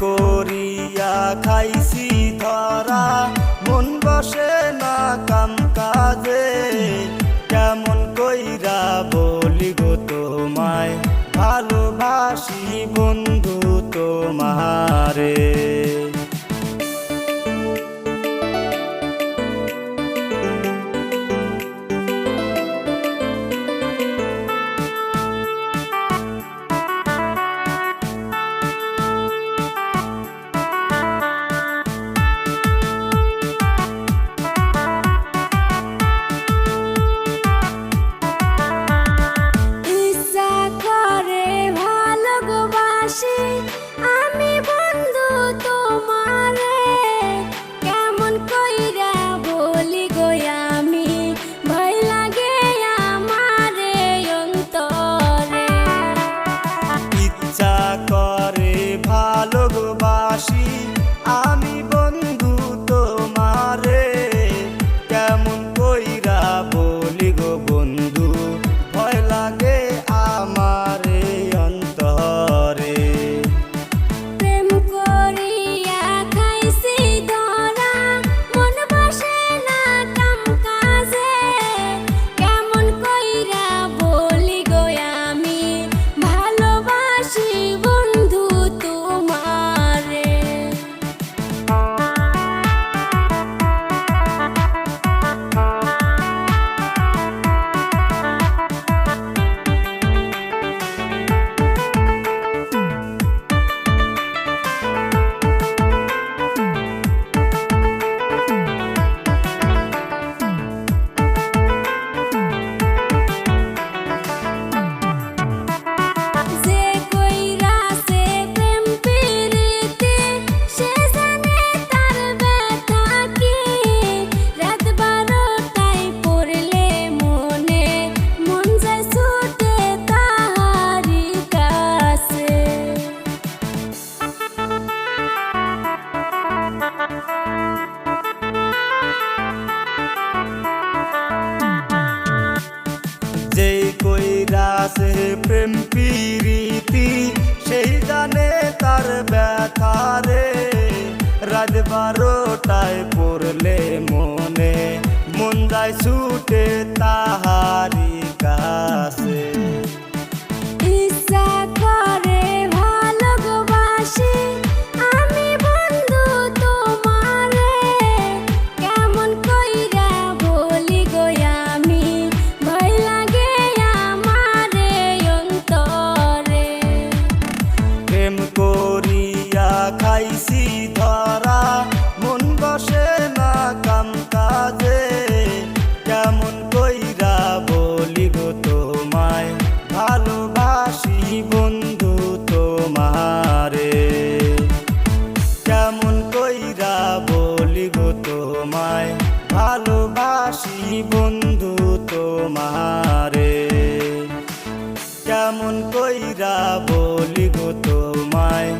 করিয়া খাইছি ধরা, মন বসে না কাম কাজে। কেমন কইরা বলি গো তোমায়, ভালোবাসি বন্ধু তোমারে। আমি বন্ধু তোমারে, কেমন কইরা বলি গো আমি, ভয় লাগে আমারে অন্তরে। ইচ্ছা করে ভালোবাসি আমি বন্ধু তোমারে, কেমন কইরা বলি গো বন্ধু, ভয় লাগে আমারে অন্তরে। যেই কইরাছে প্রেম প্রীতি, সেই জানে তার ব্যথা রে। রাত 12টায় পড়লে মনে, মন যায় ছুটে তাহারি কাছে। ইচ্ছা করে ভালোবাসি আমি বন্ধু তোমারে, কেমন কইরা বলি গো আমি, ভয় লাগে আমারে অন্তরে। প্রেম করিয়া খাইছি ধরা, মন বসে না কাম কাজে। কেমন কইরা বলি গো তোমায়, ভালোবাসি বন্ধু তোমারে। কেমন কইরা বলি গো তোমায়, ভালোবাসি বন্ধু তোমারে। কেমন কইরা বলি গো তোমায়,